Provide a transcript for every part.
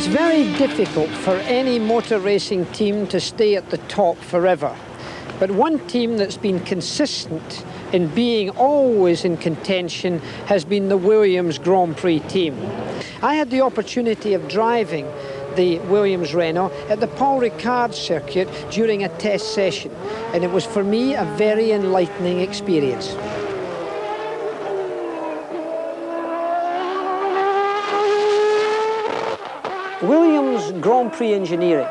It's very difficult for any motor racing team to stay at the top forever. But one team that's been consistent in being always in contention has been the Williams Grand Prix team. I had the opportunity of driving the Williams Renault at the Paul Ricard circuit during a test session, and it was for me a very enlightening experience. Williams Grand Prix Engineering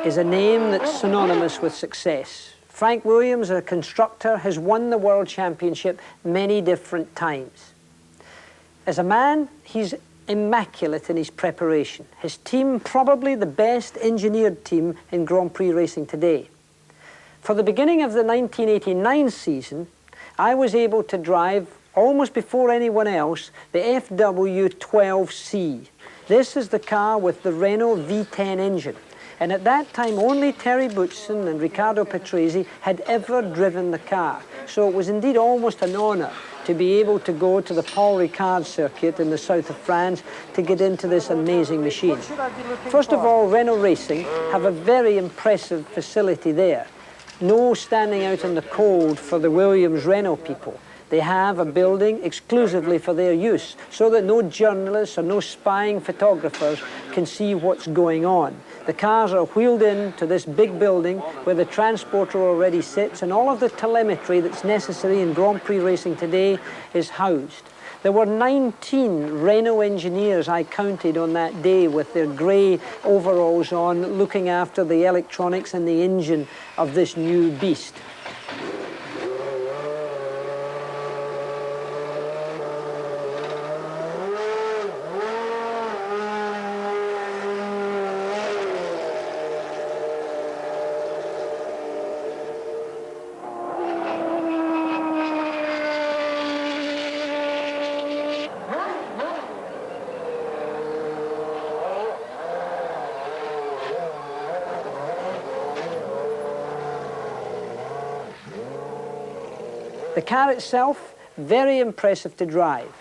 is a name that's synonymous with success. Frank Williams, a constructor, has won the World Championship many different times. As a man, he's immaculate in his preparation. His team, probably the best engineered team in Grand Prix racing today. For the beginning of the 1989 season, I was able to drive, almost before anyone else, the FW12C. This is the car with the Renault V10 engine. And at that time, only Terry Boutsen and Riccardo Patrese had ever driven the car. So it was indeed almost an honour to be able to go to the Paul Ricard circuit in the south of France to get into this amazing machine. First of all, Renault Racing have a very impressive facility there. No standing out in the cold for the Williams Renault people. They have a building exclusively for their use, so that no journalists or no spying photographers can see what's going on. The cars are wheeled in to this big building where the transporter already sits, and all of the telemetry that's necessary in Grand Prix racing today is housed. There were 19 Renault engineers I counted on that day with their grey overalls on, looking after the electronics and the engine of this new beast. The car itself, very impressive to drive.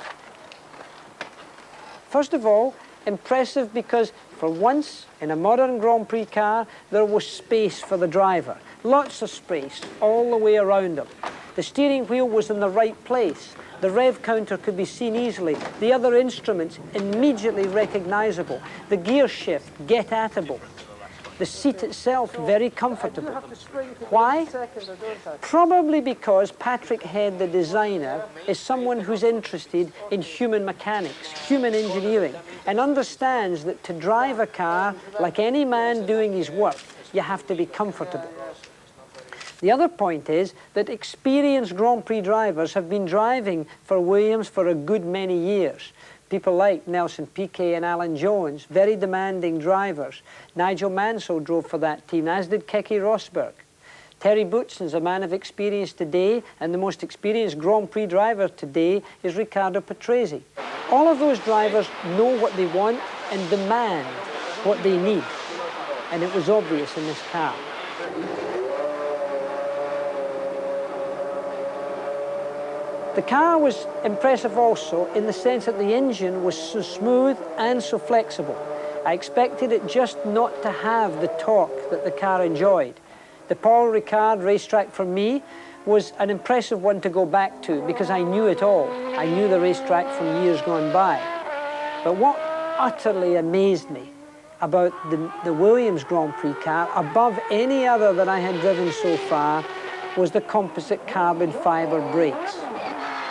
First of all, impressive because for once in a modern Grand Prix car, there was space for the driver. Lots of space all the way around him. The steering wheel was in the right place. The rev counter could be seen easily. The other instruments immediately recognizable. The gear shift get-atable. The seat itself very comfortable. Why? Probably because Patrick Head, the designer, is someone who's interested in human mechanics, human engineering, and understands that to drive a car, like any man doing his work, you have to be comfortable. The other point is that experienced Grand Prix drivers have been driving for Williams for a good many years. People like Nelson Piquet and Alan Jones, very demanding drivers. Nigel Mansell drove for that team, as did Keke Rosberg. Terry Boutsen's a man of experience today, and the most experienced Grand Prix driver today is Riccardo Patrese. All of those drivers know what they want and demand what they need. And it was obvious in this car. The car was impressive also in the sense that the engine was so smooth and so flexible. I expected it just not to have the torque that the car enjoyed. The Paul Ricard racetrack for me was an impressive one to go back to because I knew it all. I knew the racetrack from years gone by. But what utterly amazed me about the Williams Grand Prix car, above any other that I had driven so far, was the composite carbon fiber brakes.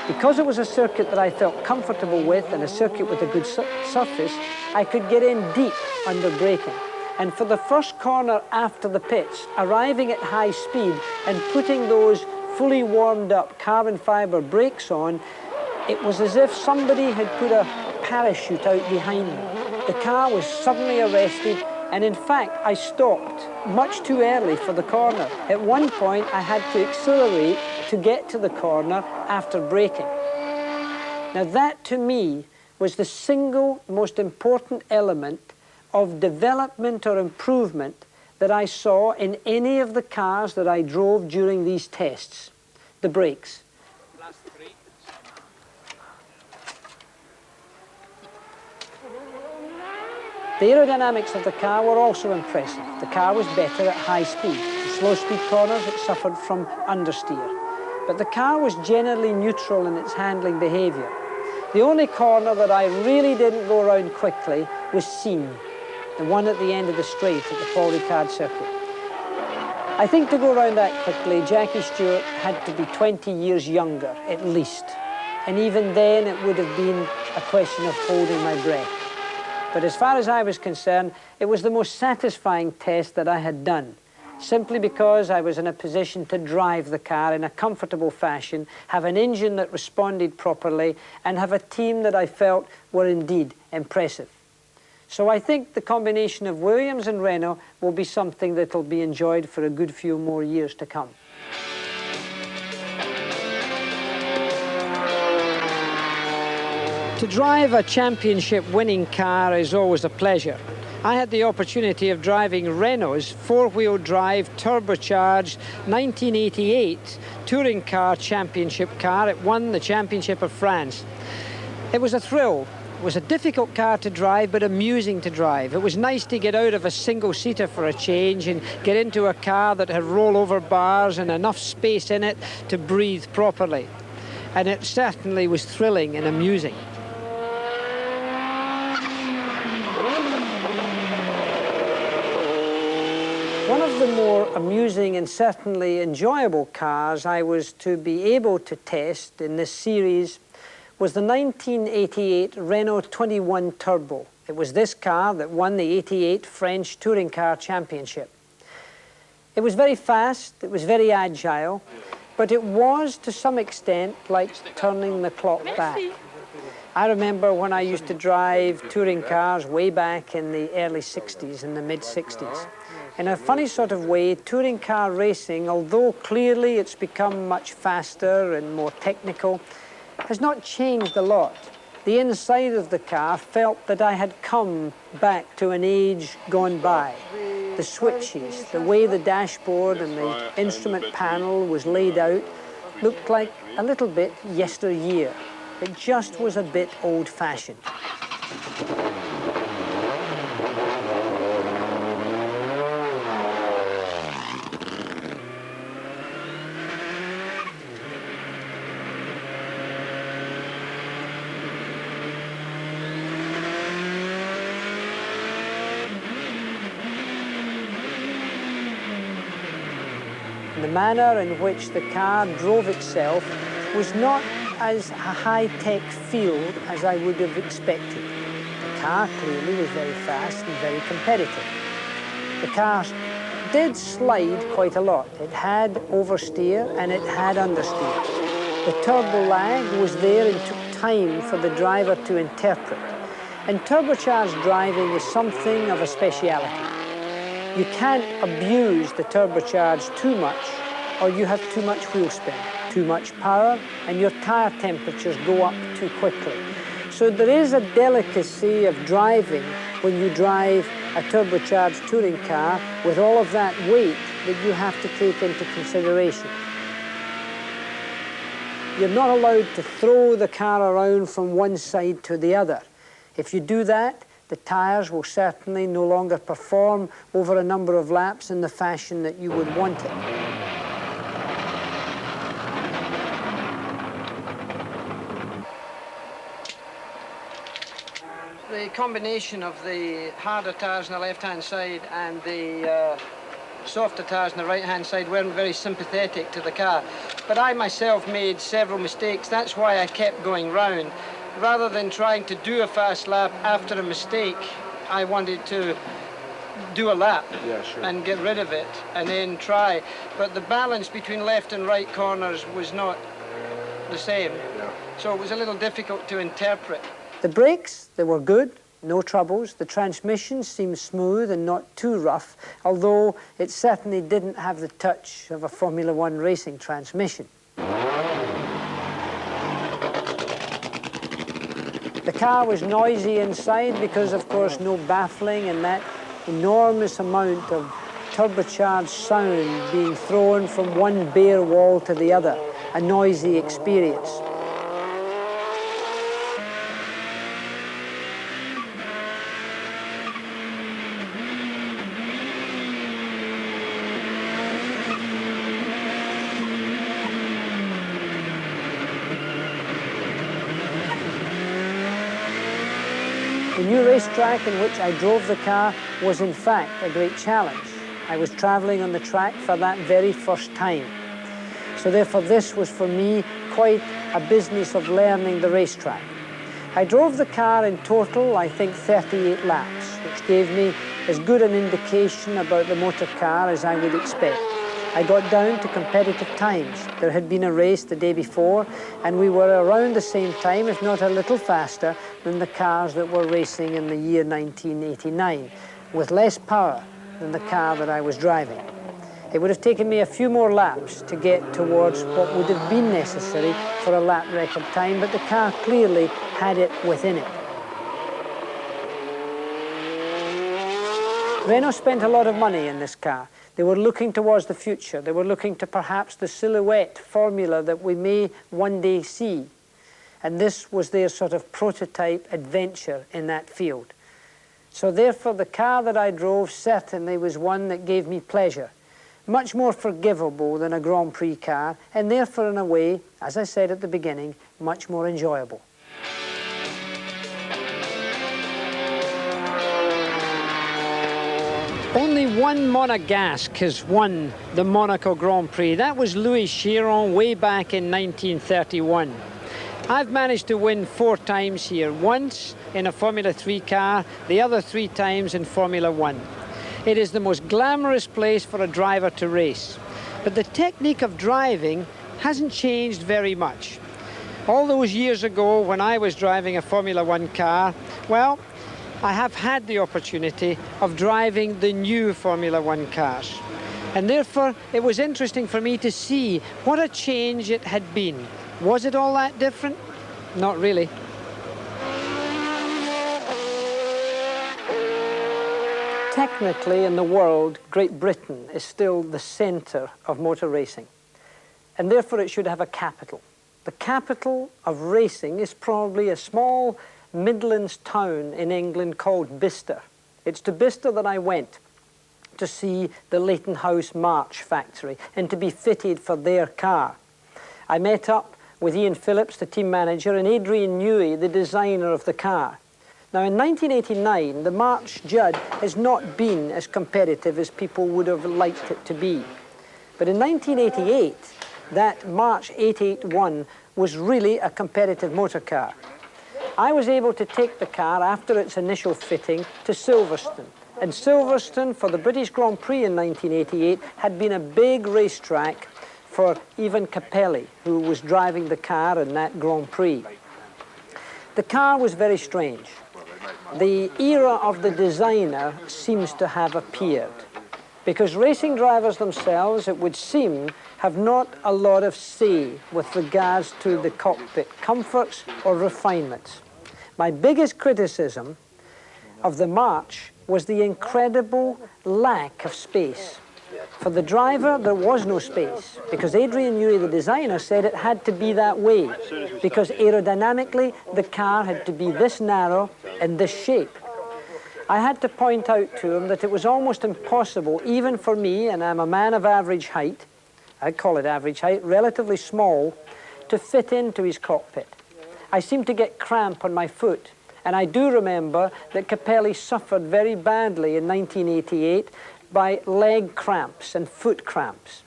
Because it was a circuit that I felt comfortable with and a circuit with a good surface, I could get in deep under braking. And for the first corner after the pits, arriving at high speed and putting those fully warmed up carbon fiber brakes on, it was as if somebody had put a parachute out behind me. The car was suddenly arrested, and in fact, I stopped much too early for the corner. At one point, I had to accelerate to get to the corner after braking. Now that, to me, was the single most important element of development or improvement that I saw in any of the cars that I drove during these tests, the brakes. The aerodynamics of the car were also impressive. The car was better at high speed. In slow-speed corners, it suffered from understeer. But the car was generally neutral in its handling behaviour. The only corner that I really didn't go around quickly was Seine, the one at the end of the straight at the Paul Ricard circuit. I think to go around that quickly, Jackie Stewart had to be 20 years younger, at least. And even then, it would have been a question of holding my breath. But as far as I was concerned, it was the most satisfying test that I had done, simply because I was in a position to drive the car in a comfortable fashion, have an engine that responded properly, and have a team that I felt were indeed impressive. So I think the combination of Williams and Renault will be something that will be enjoyed for a good few more years to come. To drive a championship-winning car is always a pleasure. I had the opportunity of driving Renault's four-wheel drive, turbocharged 1988 touring car championship car. It won the Championship of France. It was a thrill. It was a difficult car to drive, but amusing to drive. It was nice to get out of a single-seater for a change and get into a car that had rollover bars and enough space in it to breathe properly. And it certainly was thrilling and amusing. One of the more amusing and certainly enjoyable cars I was to be able to test in this series was the 1988 Renault 21 Turbo. It was this car that won the '88 French Touring Car Championship. It was very fast, it was very agile, but it was to some extent like turning the clock back. I remember when I used to drive touring cars way back in the early 60s, in the mid-60s. In a funny sort of way, touring car racing, although clearly it's become much faster and more technical, has not changed a lot. The inside of the car felt that I had come back to an age gone by. The switches, the way the dashboard and the instrument panel was laid out looked like a little bit yesteryear. It just was a bit old-fashioned. The manner in which the car drove itself was not as a high-tech field as I would have expected. The car clearly was very fast and very competitive. The car did slide quite a lot. It had oversteer and it had understeer. The turbo lag was there and took time for the driver to interpret. And turbocharged driving is something of a speciality. You can't abuse the turbocharge too much, or you have too much wheel spin, too much power, and your tire temperatures go up too quickly. So there is a delicacy of driving when you drive a turbocharged touring car with all of that weight that you have to take into consideration. You're not allowed to throw the car around from one side to the other. If you do that, the tires will certainly no longer perform over a number of laps in the fashion that you would want it. The combination of the harder tires on the left-hand side and the softer tires on the right-hand side weren't very sympathetic to the car. But I myself made several mistakes. That's why I kept going round. Rather than trying to do a fast lap after a mistake, I wanted to do a lap and get rid of it and then try. But the balance between left and right corners was not the same. So it was a little difficult to interpret. The brakes, they were good, no troubles. The transmission seemed smooth and not too rough, although it certainly didn't have the touch of a Formula One racing transmission. The car was noisy inside because, of course, no baffling and that enormous amount of turbocharged sound being thrown from one bare wall to the other, a noisy experience. The new racetrack in which I drove the car was in fact a great challenge. I was travelling on the track for that very first time. So therefore this was for me quite a business of learning the racetrack. I drove the car in total, I think 38 laps, which gave me as good an indication about the motor car as I would expect. I got down to competitive times. There had been a race the day before, and we were around the same time, if not a little faster, than the cars that were racing in the year 1989, with less power than the car that I was driving. It would have taken me a few more laps to get towards what would have been necessary for a lap record time, but the car clearly had it within it. Renault spent a lot of money in this car. They were looking towards the future. They were looking to perhaps the silhouette formula that we may one day see. And this was their sort of prototype adventure in that field. So therefore, the car that I drove certainly was one that gave me pleasure, much more forgivable than a Grand Prix car, and therefore, in a way, as I said at the beginning, much more enjoyable. Only one Monegasque has won the Monaco Grand Prix. That was Louis Chiron way back in 1931. I've managed to win 4 times here, once in a Formula 3 car, the other 3 times in Formula 1. It is the most glamorous place for a driver to race. But the technique of driving hasn't changed very much. All those years ago when I was driving a Formula 1 car, well, I have had the opportunity of driving the new Formula 1 cars. And therefore, it was interesting for me to see what a change it had been. Was it all that different? Not really. Technically, in the world, Great Britain is still the centre of motor racing. And therefore, it should have a capital. The capital of racing is probably a small Midlands town in England called Bicester. It's to Bicester that I went to see the Leighton House March factory and to be fitted for their car. I met up with Ian Phillips, the team manager, and Adrian Newey, the designer of the car. Now in 1989, the March Judd has not been as competitive as people would have liked it to be. But in 1988, that March 881 was really a competitive motor car. I was able to take the car after its initial fitting to Silverstone. And Silverstone, for the British Grand Prix in 1988, had been a big racetrack for Ivan Capelli, who was driving the car in that Grand Prix. The car was very strange. The era of the designer seems to have appeared, because racing drivers themselves, it would seem, have not a lot of say with regards to the cockpit comforts or refinements. My biggest criticism of the March was the incredible lack of space. For the driver, there was no space, because Adrian Newey, the designer, said it had to be that way, because aerodynamically, the car had to be this narrow and this shape. I had to point out to him that it was almost impossible, even for me, and I'm a man of average height, I call it average height, relatively small, to fit into his cockpit. I seemed to get cramp on my foot, and I do remember that Capelli suffered very badly in 1988 by leg cramps and foot cramps.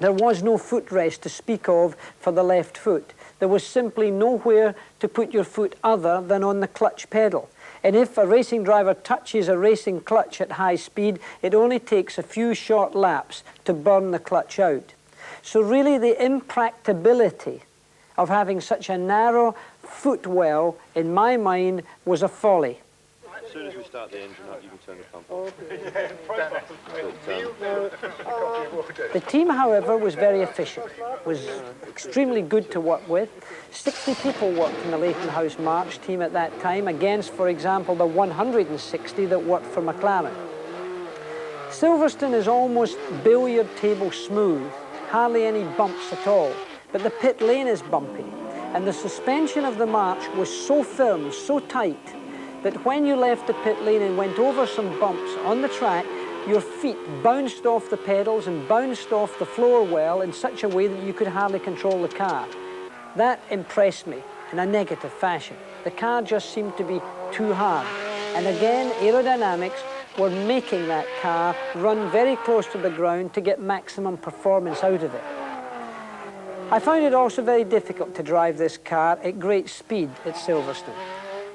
There was no footrest to speak of for the left foot. There was simply nowhere to put your foot other than on the clutch pedal. And if a racing driver touches a racing clutch at high speed, it only takes a few short laps to burn the clutch out. So really the impracticability of having such a narrow footwell, in my mind, was a folly. As soon as we start the engine up, you can turn the pump off. The team, however, was very efficient, was extremely good to work with. 60 people worked in the Leighton House March team at that time, against, for example, the 160 that worked for McLaren. Silverstone is almost billiard table smooth, hardly any bumps at all, but the pit lane is bumpy, and the suspension of the March was so firm, so tight, that when you left the pit lane and went over some bumps on the track, your feet bounced off the pedals and bounced off the floor well in such a way that you could hardly control the car. That impressed me, in a negative fashion. The car just seemed to be too hard. And again, aerodynamics were making that car run very close to the ground to get maximum performance out of it. I found it also very difficult to drive this car at great speed at Silverstone.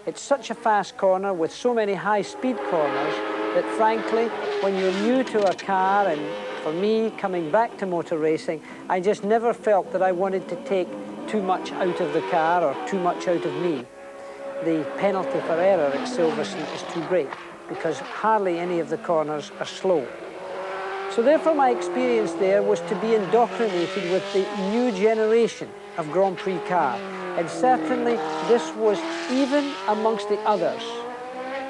It's such a fast corner with so many high-speed corners that, frankly, when you're new to a car, and for me, coming back to motor racing, I just never felt that I wanted to take too much out of the car or too much out of me. The penalty for error at Silverstone is too great because hardly any of the corners are slow. So therefore my experience there was to be indoctrinated with the new generation of Grand Prix car. And certainly this was, even amongst the others,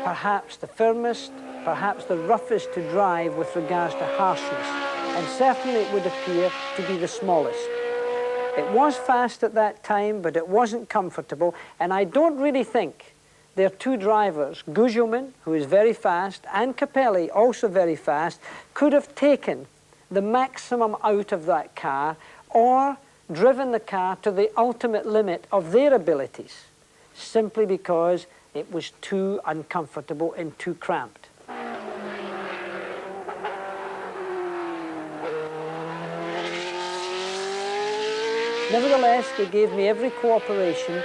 perhaps the firmest, perhaps the roughest to drive with regards to harshness. And certainly it would appear to be the smallest. It was fast at that time, but it wasn't comfortable, and I don't really think their two drivers, Gugelmin, who is very fast, and Capelli, also very fast, could have taken the maximum out of that car or driven the car to the ultimate limit of their abilities, simply because it was too uncomfortable and too cramped. Nevertheless, they gave me every cooperation.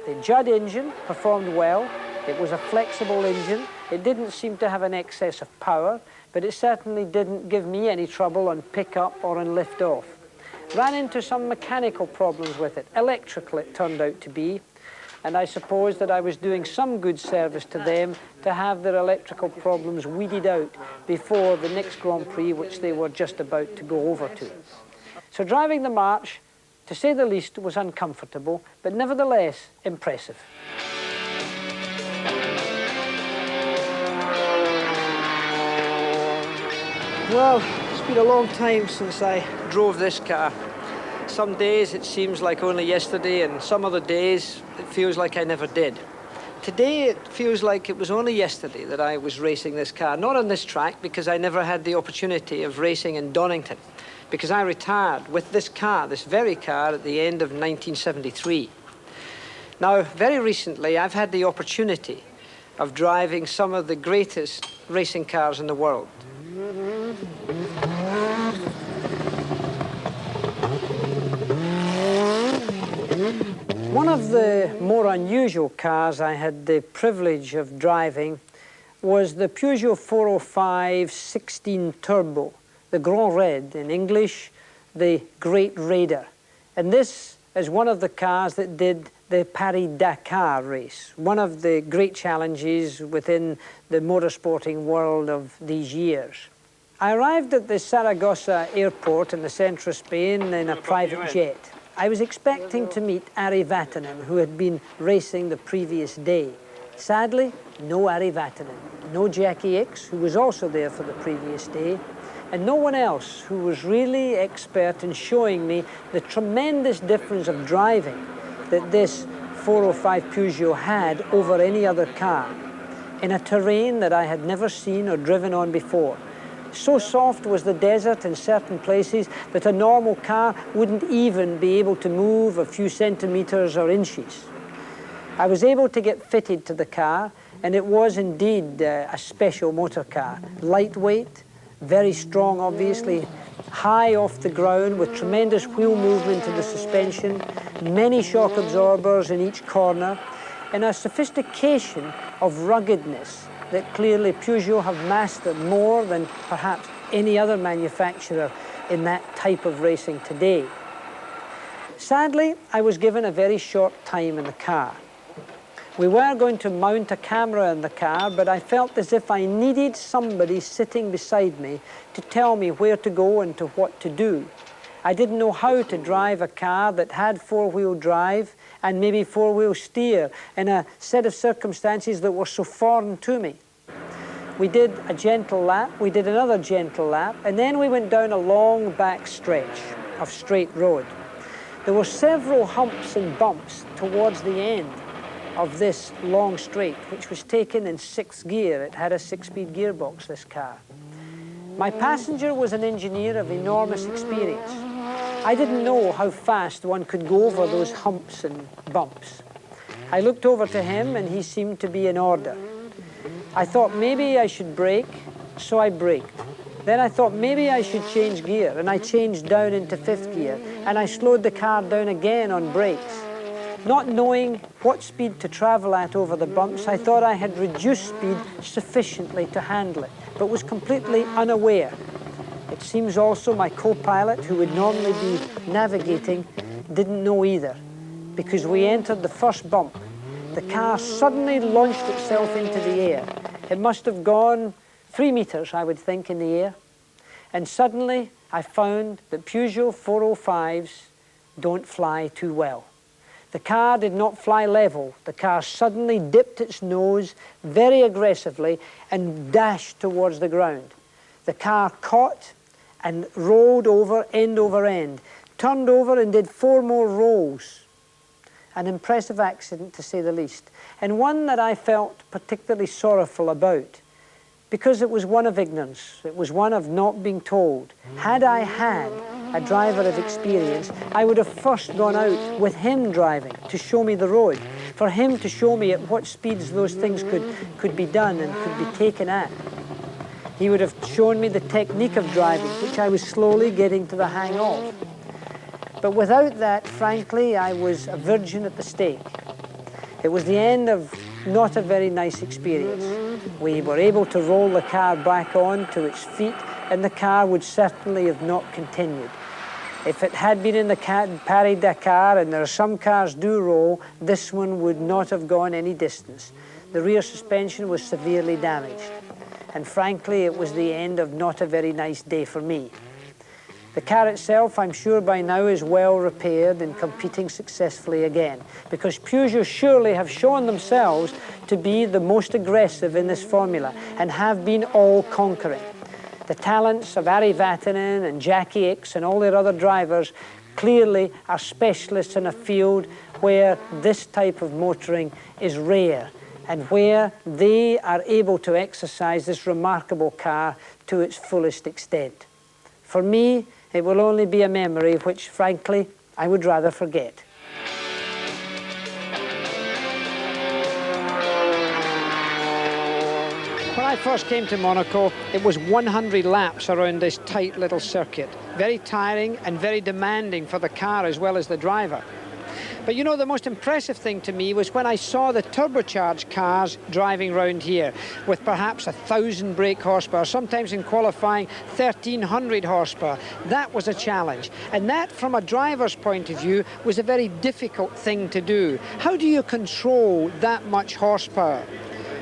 The Judd engine performed well. It was a flexible engine. It didn't seem to have an excess of power, but it certainly didn't give me any trouble on pick-up or on lift-off. Ran into some mechanical problems with it. Electrical, it turned out to be. And I suppose that I was doing some good service to them to have their electrical problems weeded out before the next Grand Prix, which they were just about to go over to. So driving the March, to say the least, was uncomfortable, but nevertheless impressive. Well, it's been a long time since I drove this car. Some days it seems like only yesterday, and some other days it feels like I never did. Today it feels like it was only yesterday that I was racing this car. Not on this track, because I never had the opportunity of racing in Donington, because I retired with this car, this very car, at the end of 1973. Now, very recently, I've had the opportunity of driving some of the greatest racing cars in the world. One of the more unusual cars I had the privilege of driving was the Peugeot 405 16 Turbo, the Grand Red, in English, the Great Raider. And this is one of the cars that did the Paris-Dakar race, one of the great challenges within the motorsporting world of these years. I arrived at the Saragossa airport in the centre of Spain in a private jet. I was expecting to meet Ari Vatanen, who had been racing the previous day. Sadly, no Ari Vatanen, no Jackie Ickx, who was also there for the previous day, and no one else who was really expert in showing me the tremendous difference of driving that this 405 Peugeot had over any other car, in a terrain that I had never seen or driven on before. So soft was the desert in certain places that a normal car wouldn't even be able to move a few centimeters or inches. I was able to get fitted to the car, and it was indeed a special motor car. Lightweight, very strong obviously, high off the ground with tremendous wheel movement in the suspension, many shock absorbers in each corner, and a sophistication of ruggedness that clearly Peugeot have mastered more than perhaps any other manufacturer in that type of racing today. Sadly, I was given a very short time in the car. We were going to mount a camera in the car, but I felt as if I needed somebody sitting beside me to tell me where to go and to what to do. I didn't know how to drive a car that had four-wheel drive and maybe four-wheel steer in a set of circumstances that were so foreign to me. We did a gentle lap, we did another gentle lap, and then we went down a long back stretch of straight road. There were several humps and bumps towards the end of this long straight, which was taken in 6th gear. It had a 6-speed gearbox, this car. My passenger was an engineer of enormous experience. I didn't know how fast one could go over those humps and bumps. I looked over to him and he seemed to be in order. I thought maybe I should brake, so I braked. Then I thought maybe I should change gear, and I changed down into 5th gear, and I slowed the car down again on brakes. Not knowing what speed to travel at over the bumps, I thought I had reduced speed sufficiently to handle it, but was completely unaware. It seems also my co-pilot, who would normally be navigating, didn't know either, because we entered the first bump. The car suddenly launched itself into the air. It must have gone 3 meters, I would think, in the air. And suddenly I found that Peugeot 405s don't fly too well. The car did not fly level. The car suddenly dipped its nose very aggressively and dashed towards the ground. The car caught and rolled over end, turned over and did 4 more rolls. An impressive accident, to say the least, and one that I felt particularly sorrowful about, because it was one of ignorance. It was one of not being told. Had I had a driver of experience, I would have first gone out with him driving to show me the road, for him to show me at what speeds those things could be done and could be taken at. He would have shown me the technique of driving, which I was slowly getting to the hang of. But without that, frankly, I was a virgin at the stake. It was the end of not a very nice experience. We were able to roll the car back on to its feet, and the car would certainly have not continued. If it had been in the Paris-Dakar, and there are some cars do roll, this one would not have gone any distance. The rear suspension was severely damaged. And frankly, it was the end of not a very nice day for me. The car itself, I'm sure by now, is well repaired and competing successfully again, because Peugeot surely have shown themselves to be the most aggressive in this formula and have been all-conquering. The talents of Ari Vatanen and Jackie Ickx and all their other drivers clearly are specialists in a field where this type of motoring is rare and where they are able to exercise this remarkable car to its fullest extent. For me, it will only be a memory which, frankly, I would rather forget. When I first came to Monaco, it was 100 laps around this tight little circuit. Very tiring and very demanding for the car as well as the driver. But you know, the most impressive thing to me was when I saw the turbocharged cars driving around here with perhaps 1,000 brake horsepower, sometimes in qualifying 1,300 horsepower. That was a challenge. And that, from a driver's point of view, was a very difficult thing to do. How do you control that much horsepower?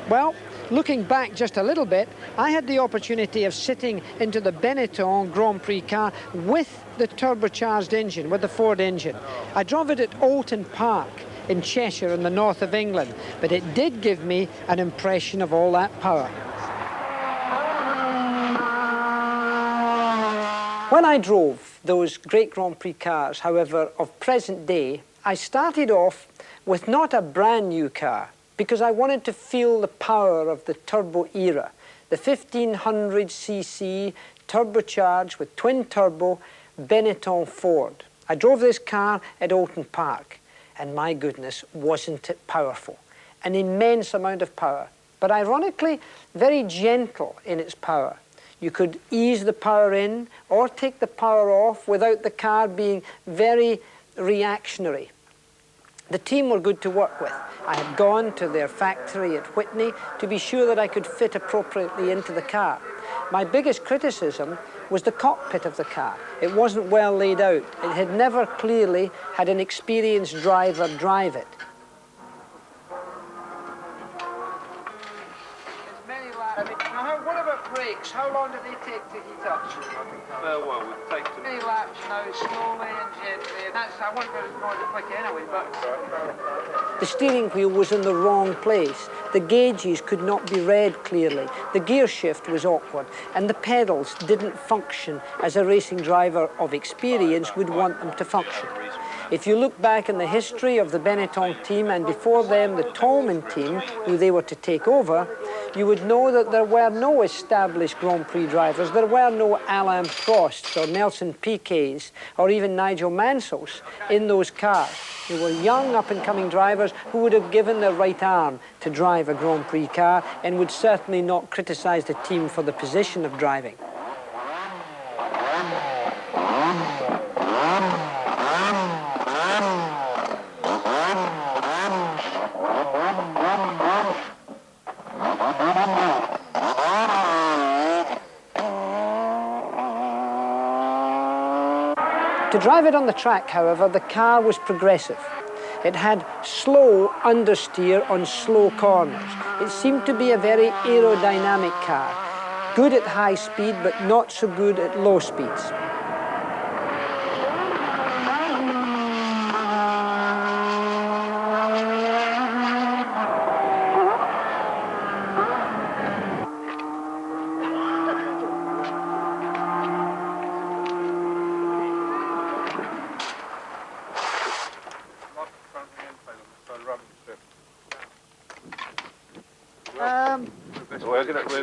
Well, looking back just a little bit, I had the opportunity of sitting into the Benetton Grand Prix car with the turbocharged engine, with the Ford engine. I drove it at Alton Park in Cheshire in the north of England, but it did give me an impression of all that power. When I drove those great Grand Prix cars, however, of present day, I started off with not a brand new car, because I wanted to feel the power of the turbo era. The 1500cc turbocharged with twin turbo Benetton Ford. I drove this car at Alton Park, and my goodness, wasn't it powerful. An immense amount of power, but ironically, very gentle in its power. You could ease the power in or take the power off without the car being very reactionary. The team were good to work with. I had gone to their factory at Whitney to be sure that I could fit appropriately into the car. My biggest criticism was the cockpit of the car. It wasn't well laid out. It had never clearly had an experienced driver drive it. What about brakes? How long do they take to heat up? Well, we've taken Many laps now, slowly and gently. I wonder if it's going to quick anyway, but... The steering wheel was in the wrong place. The gauges could not be read clearly. The gear shift was awkward, and the pedals didn't function as a racing driver of experience would want them to function. If you look back in the history of the Benetton team, and before them the Tolman team, who they were to take over, you would know that there were no established Grand Prix drivers. There were no Alain Prosts or Nelson Piquets or even Nigel Mansells in those cars. They were young, up-and-coming drivers who would have given their right arm to drive a Grand Prix car and would certainly not criticise the team for the position of driving. To drive it on the track, however, the car was progressive. It had slow understeer on slow corners. It seemed to be a very aerodynamic car, good at high speed but not so good at low speeds.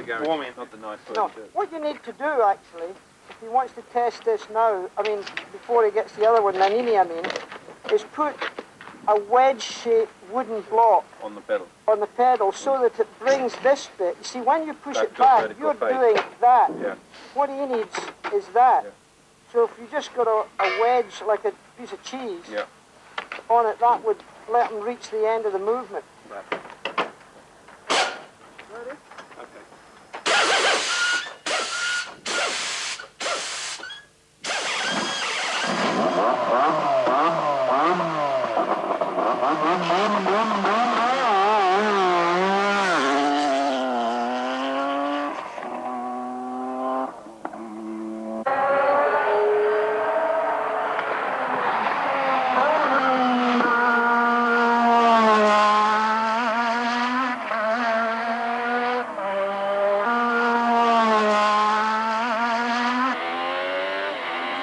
We're warming up the nice. No, what you need to do actually, if he wants to test this now, I mean, before he gets the other one, Nanini, I mean, is put a wedge-shaped wooden block on the pedal. On the pedal, so that it brings this bit. You see, when you push it back, you're doing that. Yeah. What he needs is that. Yeah. So if you just got a wedge, like a piece of cheese, Yeah. on it, that would let him reach the end of the movement. Right. Ready?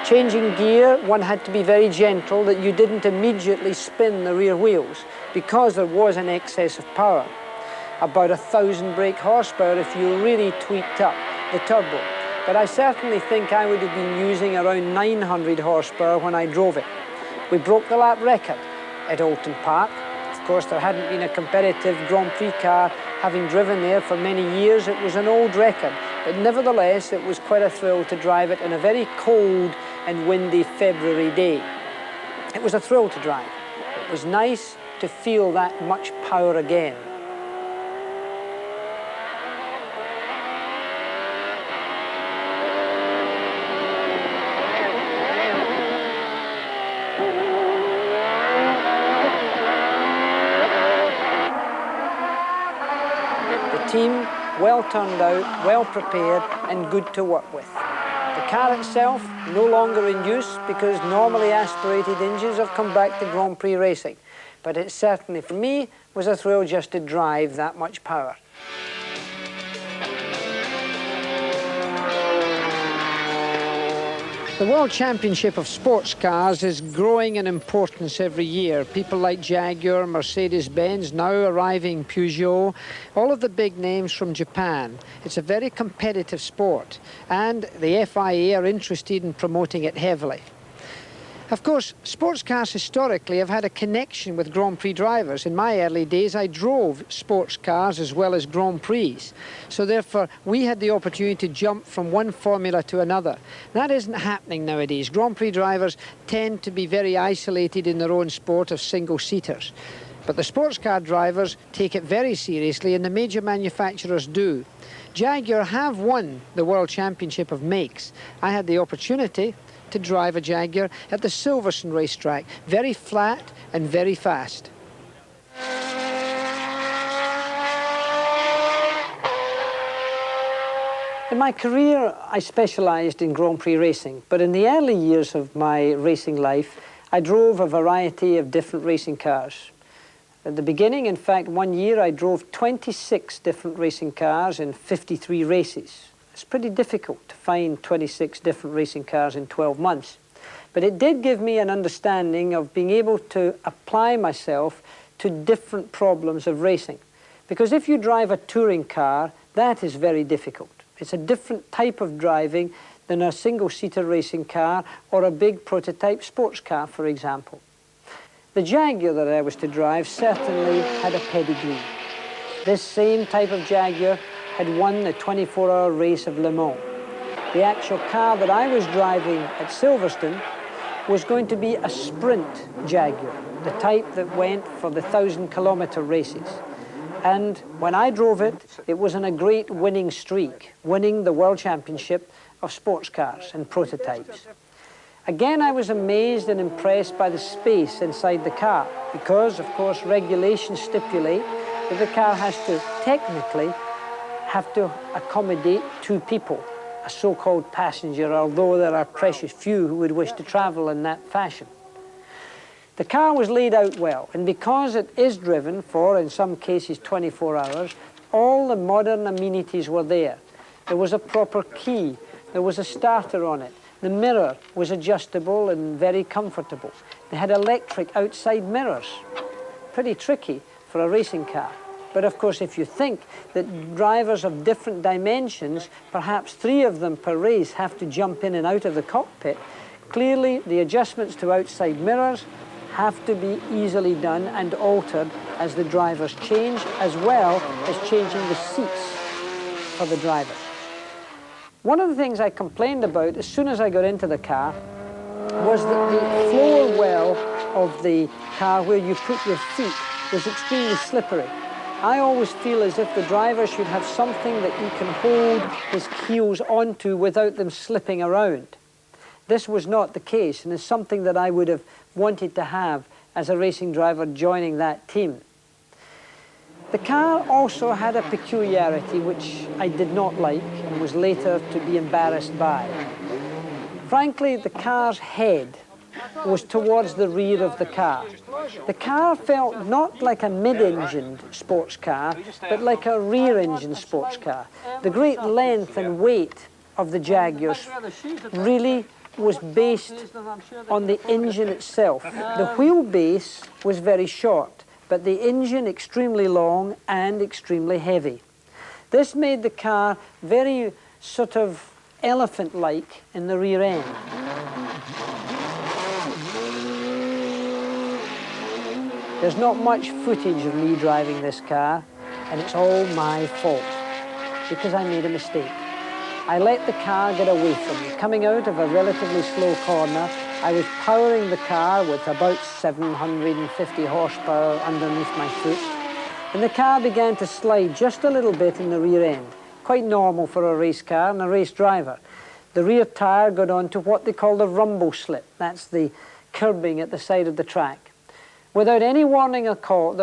Changing gear, one had to be very gentle that you didn't immediately spin the rear wheels because there was an excess of power. About 1,000 brake horsepower if you really tweaked up the turbo. But I certainly think I would have been using around 900 horsepower when I drove it. We broke the lap record at Oulton Park. Of course, there hadn't been a competitive Grand Prix car having driven there for many years. It was an old record, but nevertheless, it was quite a thrill to drive it in a very cold and windy February day. It was a thrill to drive. It was nice to feel that much power again. The team, well turned out, well prepared and good to work with. The car itself, no longer in use because normally aspirated engines have come back to Grand Prix racing. But it certainly, for me, was a thrill just to drive that much power. The World Championship of Sports Cars is growing in importance every year. People like Jaguar, Mercedes-Benz, now arriving Peugeot, all of the big names from Japan. It's a very competitive sport, and the FIA are interested in promoting it heavily. Of course, sports cars historically have had a connection with Grand Prix drivers. In my early days, I drove sports cars as well as Grand Prix. So therefore, we had the opportunity to jump from one formula to another. That isn't happening nowadays. Grand Prix drivers tend to be very isolated in their own sport of single-seaters. But the sports car drivers take it very seriously, and the major manufacturers do. Jaguar have won the World Championship of Makes. I had the opportunity to drive a Jaguar at the Silverstone racetrack. Very flat and very fast. In my career, I specialised in Grand Prix racing, but in the early years of my racing life, I drove a variety of different racing cars. At the beginning, in fact, one year I drove 26 different racing cars in 53 races. It's pretty difficult to find 26 different racing cars in 12 months. But it did give me an understanding of being able to apply myself to different problems of racing. Because if you drive a touring car, that is very difficult. It's a different type of driving than a single-seater racing car or a big prototype sports car, for example. The Jaguar that I was to drive certainly had a pedigree. This same type of Jaguar had won the 24-hour race of Le Mans. The actual car that I was driving at Silverstone was going to be a sprint Jaguar, the type that went for the 1,000-kilometer races. And when I drove it, it was on a great winning streak, winning the World Championship of sports cars and prototypes. Again, I was amazed and impressed by the space inside the car because, of course, regulations stipulate that the car has to technically have to accommodate 2 people, a so-called passenger, although there are precious few who would wish to travel in that fashion. The car was laid out well, and because it is driven for, in some cases, 24 hours, all the modern amenities were there. There was a proper key, there was a starter on it, the mirror was adjustable and very comfortable. They had electric outside mirrors, pretty tricky for a racing car. But of course, if you think that drivers of different dimensions, perhaps 3 of them per race, have to jump in and out of the cockpit, clearly the adjustments to outside mirrors have to be easily done and altered as the drivers change, as well as changing the seats for the drivers. One of the things I complained about as soon as I got into the car was that the floor well of the car where you put your feet was extremely slippery. I always feel as if the driver should have something that he can hold his heels onto without them slipping around. This was not the case, and is something that I would have wanted to have as a racing driver joining that team. The car also had a peculiarity which I did not like and was later to be embarrassed by. Frankly, the car's head was towards the rear of the car. The car felt not like a mid-engined sports car, but like a rear-engine sports car. The great length and weight of the Jaguars really was based on the engine itself. The wheelbase was very short, but the engine extremely long and extremely heavy. This made the car very sort of elephant-like in the rear end. There's not much footage of me driving this car, and it's all my fault, because I made a mistake. I let the car get away from me. Coming out of a relatively slow corner, I was powering the car with about 750 horsepower underneath my foot, and the car began to slide just a little bit in the rear end. Quite normal for a race car and a race driver. The rear tire got onto what they call the rumble slip. That's the curbing at the side of the track. Without any warning at all,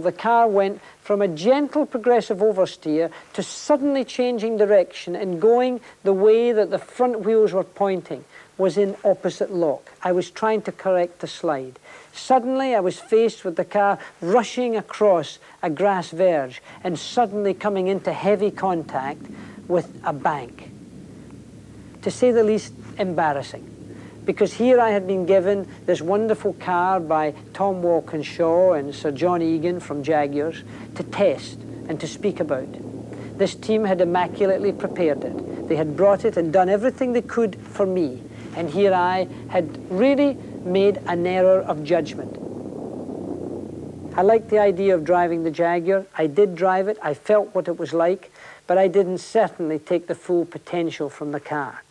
the car went from a gentle progressive oversteer to suddenly changing direction and going the way that the front wheels were pointing, was in opposite lock. I was trying to correct the slide. Suddenly I was faced with the car rushing across a grass verge and suddenly coming into heavy contact with a bank. To say the least, embarrassing. Because here I had been given this wonderful car by Tom Walkinshaw and Sir John Egan from Jaguars to test and to speak about. This team had immaculately prepared it. They had brought it and done everything they could for me. And here I had really made an error of judgment. I liked the idea of driving the Jaguar. I did drive it. I felt what it was like, but I didn't certainly take the full potential from the car.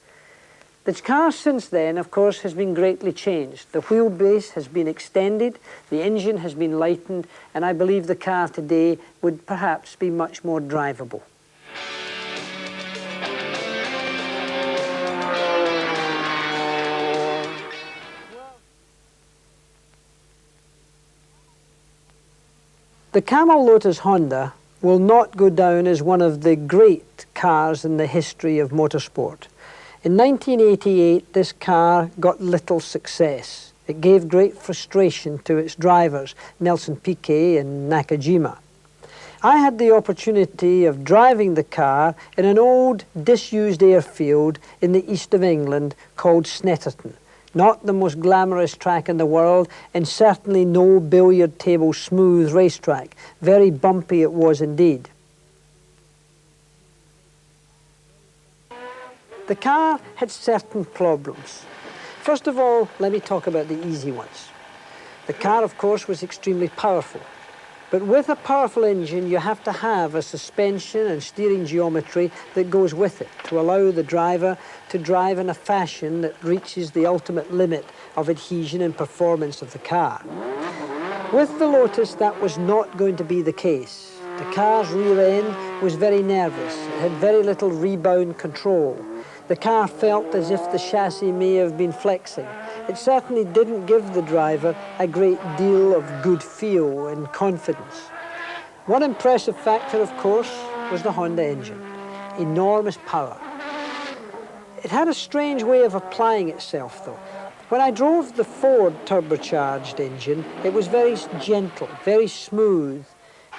The car since then, of course, has been greatly changed. The wheelbase has been extended, the engine has been lightened, and I believe the car today would perhaps be much more drivable. The Camel Lotus Honda will not go down as one of the great cars in the history of motorsport. In 1988, this car got little success. It gave great frustration to its drivers, Nelson Piquet and Nakajima. I had the opportunity of driving the car in an old, disused airfield in the east of England called Snetterton. Not the most glamorous track in the world, and certainly no billiard table smooth racetrack. Very bumpy it was indeed. The car had certain problems. First of all, let me talk about the easy ones. The car, of course, was extremely powerful. But with a powerful engine, you have to have a suspension and steering geometry that goes with it to allow the driver to drive in a fashion that reaches the ultimate limit of adhesion and performance of the car. With the Lotus, that was not going to be the case. The car's rear end was very nervous. It had very little rebound control. The car felt as if the chassis may have been flexing. It certainly didn't give the driver a great deal of good feel and confidence. One impressive factor, of course, was the Honda engine. Enormous power. It had a strange way of applying itself, though. When I drove the Ford turbocharged engine, it was very gentle, very smooth,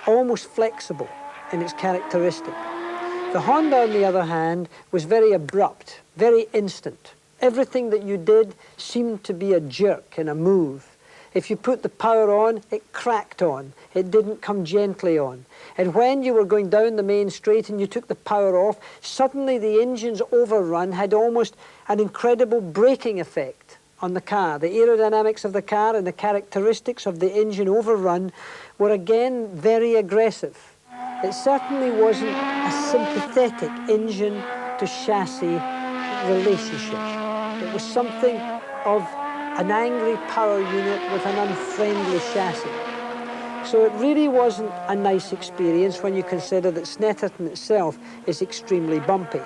almost flexible in its characteristic. The Honda, on the other hand, was very abrupt, very instant. Everything that you did seemed to be a jerk and a move. If you put the power on, it cracked on. It didn't come gently on. And when you were going down the main straight and you took the power off, suddenly the engine's overrun had almost an incredible braking effect on the car. The aerodynamics of the car and the characteristics of the engine overrun were again very aggressive. It certainly wasn't a sympathetic engine to chassis relationship. It was something of an angry power unit with an unfriendly chassis. So it really wasn't a nice experience when you consider that Snetterton itself is extremely bumpy.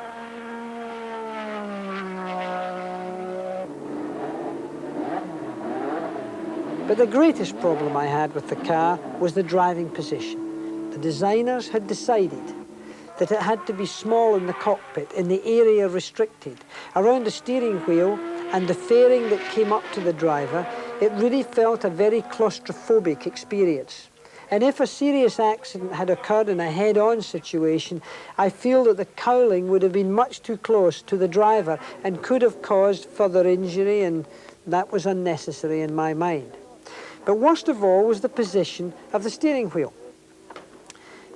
But the greatest problem I had with the car was the driving position. The designers had decided that it had to be small in the cockpit, in the area restricted. Around the steering wheel and the fairing that came up to the driver, it really felt a very claustrophobic experience. And if a serious accident had occurred in a head-on situation, I feel that the cowling would have been much too close to the driver and could have caused further injury, and that was unnecessary in my mind. But worst of all was the position of the steering wheel.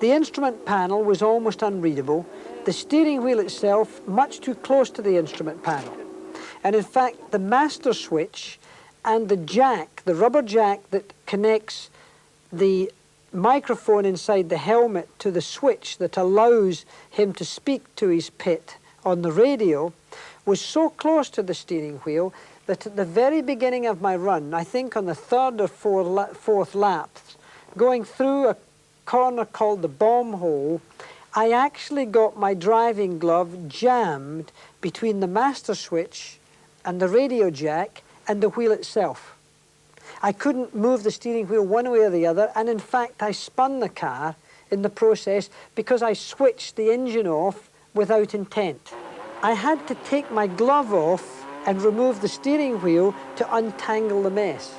The instrument panel was almost unreadable, the steering wheel itself much too close to the instrument panel. And in fact, the master switch and the jack, the rubber jack that connects the microphone inside the helmet to the switch that allows him to speak to his pit on the radio, was so close to the steering wheel that at the very beginning of my run, I think on the third or fourth lap, going through a corner called the bomb hole, I actually got my driving glove jammed between the master switch and the radio jack and the wheel itself. I couldn't move the steering wheel one way or the other, and in fact I spun the car in the process because I switched the engine off without intent. I had to take my glove off and remove the steering wheel to untangle the mess.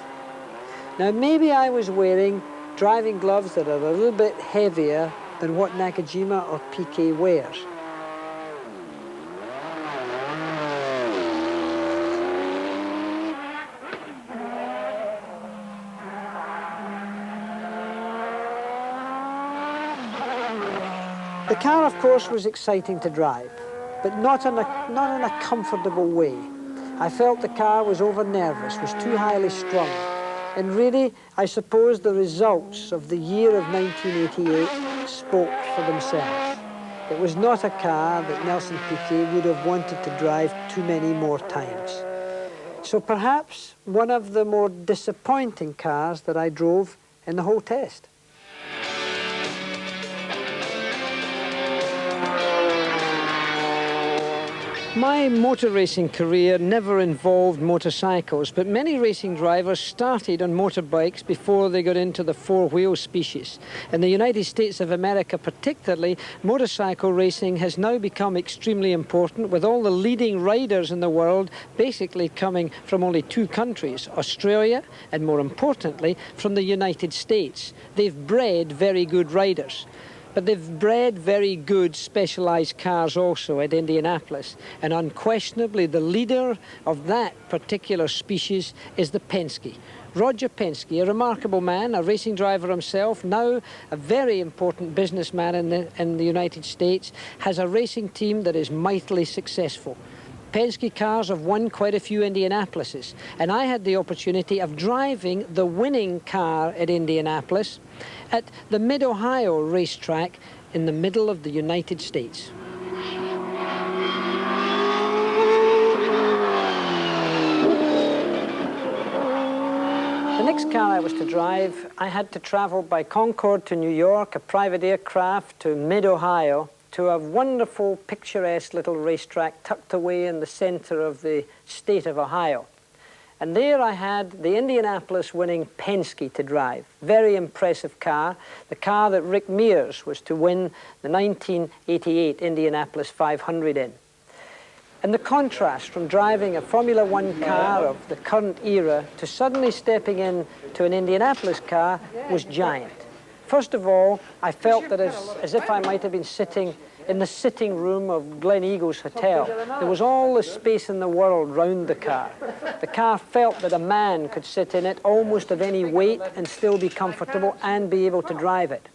Now maybe I was wearing driving gloves that are a little bit heavier than what Nakajima or Piquet wears. The car, of course, was exciting to drive, but not in a comfortable way. I felt the car was over-nervous, was too highly strung. And really, I suppose the results of the year of 1988 spoke for themselves. It was not a car that Nelson Piquet would have wanted to drive too many more times. So perhaps one of the more disappointing cars that I drove in the whole test. My motor racing career never involved motorcycles, but many racing drivers started on motorbikes before they got into the four-wheel species. In the United States of America particularly, motorcycle racing has now become extremely important, with all the leading riders in the world basically coming from only two countries, Australia and, more importantly, from the United States. They've bred very good riders. But they've bred very good specialised cars also at Indianapolis, and unquestionably the leader of that particular species is the Penske. Roger Penske, a remarkable man, a racing driver himself, now a very important businessman in the United States, has a racing team that is mightily successful. Penske cars have won quite a few Indianapolises, and I had the opportunity of driving the winning car at Indianapolis at the Mid-Ohio racetrack in the middle of the United States. The next car I was to drive, I had to travel by Concord to New York, a private aircraft to Mid-Ohio, to a wonderful, picturesque little racetrack tucked away in the center of the state of Ohio. And there I had the Indianapolis winning Penske to drive. Very impressive car, the car that Rick Mears was to win the 1988 Indianapolis 500 in. And the contrast from driving a Formula One car of the current era to suddenly stepping in to an Indianapolis car was giant. First of all, I felt that as if I might have been sitting in the sitting room of Glen Eagles Hotel. There was all the space in the world round the car. The car felt that a man could sit in it almost of any weight and still be comfortable and be able to drive it.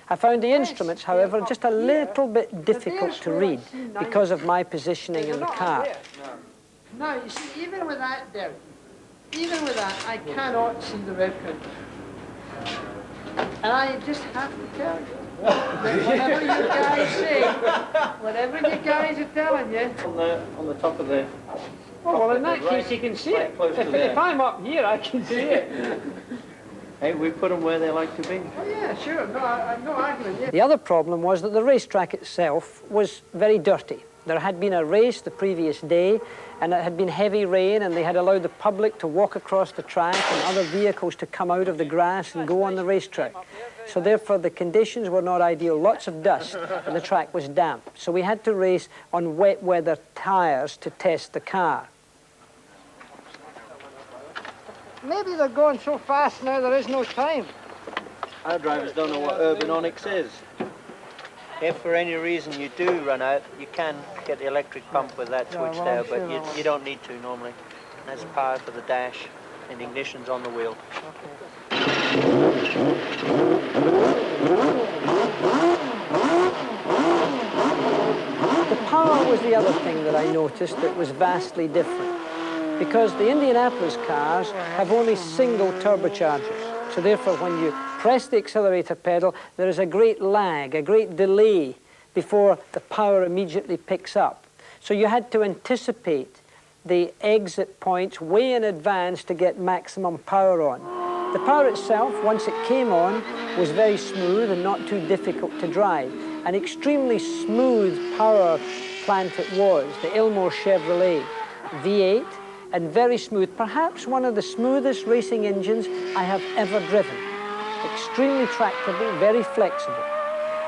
I found the instruments, however, just a little bit difficult to read because of my positioning in the car. No, you see, even with that, Derek, even with that, I cannot see the rev count. And I just have to tell you, that whatever you guys say, whatever you guys are telling you... On the top of the... Well, in that case, you can see it. If I'm up here, I can see it. Hey, we put them where they like to be. Oh, yeah, sure. No, I'm no argument. Yeah. The other problem was that the racetrack itself was very dirty. There had been a race the previous day, and it had been heavy rain, and they had allowed the public to walk across the track and other vehicles to come out of the grass and go on the racetrack. So therefore, the conditions were not ideal. Lots of dust, and the track was damp. So we had to race on wet weather tires to test the car. Maybe they're going so fast now there is no time. Our drivers don't know what urbanonics is. If for any reason you do run out, you can get the electric pump with that switch there, but you don't need to normally. That's power for the dash and ignition's on the wheel. The power was the other thing that I noticed that was vastly different, because the Indianapolis cars have only single turbochargers. So therefore, when you press the accelerator pedal, there is a great lag, a great delay before the power immediately picks up. So you had to anticipate the exit points way in advance to get maximum power on. The power itself, once it came on, was very smooth and not too difficult to drive. An extremely smooth power plant it was, the Ilmore Chevrolet V8, and very smooth, perhaps one of the smoothest racing engines I have ever driven. Extremely tractable, very flexible.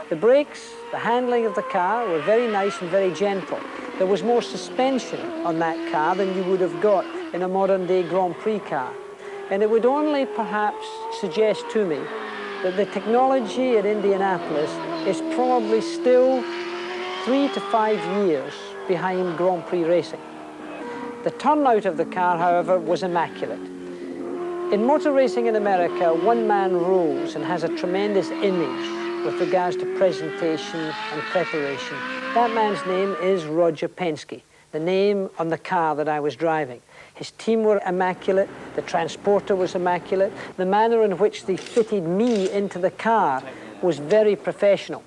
The brakes, the handling of the car were very nice and very gentle. There was more suspension on that car than you would have got in a modern day Grand Prix car. And it would only perhaps suggest to me that the technology at Indianapolis is probably still 3 to 5 years behind Grand Prix racing. The turnout of the car, however, was immaculate. In motor racing in America, one man rules and has a tremendous image with regards to presentation and preparation. That man's name is Roger Penske, the name on the car that I was driving. His team were immaculate, the transporter was immaculate, the manner in which they fitted me into the car was very professional.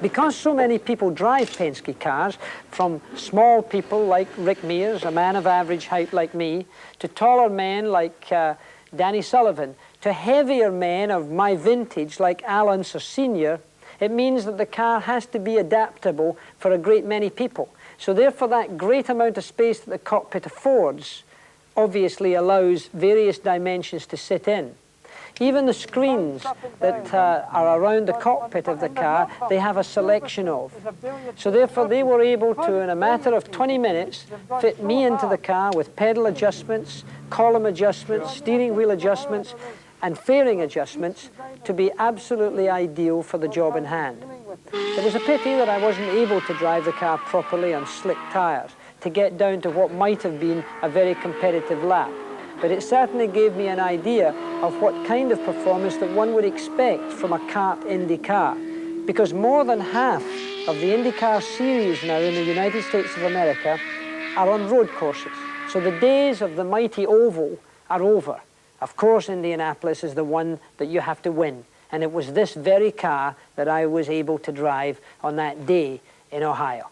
Because so many people drive Penske cars, from small people like Rick Mears, a man of average height like me, to taller men like Danny Sullivan, to heavier men of my vintage like Al Unser Sr., it means that the car has to be adaptable for a great many people. So therefore, that great amount of space that the cockpit affords obviously allows various dimensions to sit in. Even the screens that are around the cockpit of the car, they have a selection of. So therefore, they were able to, in a matter of 20 minutes, fit me into the car with pedal adjustments, column adjustments, steering wheel adjustments, and fairing adjustments to be absolutely ideal for the job in hand. It was a pity that I wasn't able to drive the car properly on slick tires to get down to what might have been a very competitive lap. But it certainly gave me an idea of what kind of performance that one would expect from a kart Indy car. Because more than half of the IndyCar series now in the United States of America are on road courses. So the days of the mighty oval are over. Of course, Indianapolis is the one that you have to win. And it was this very car that I was able to drive on that day in Ohio.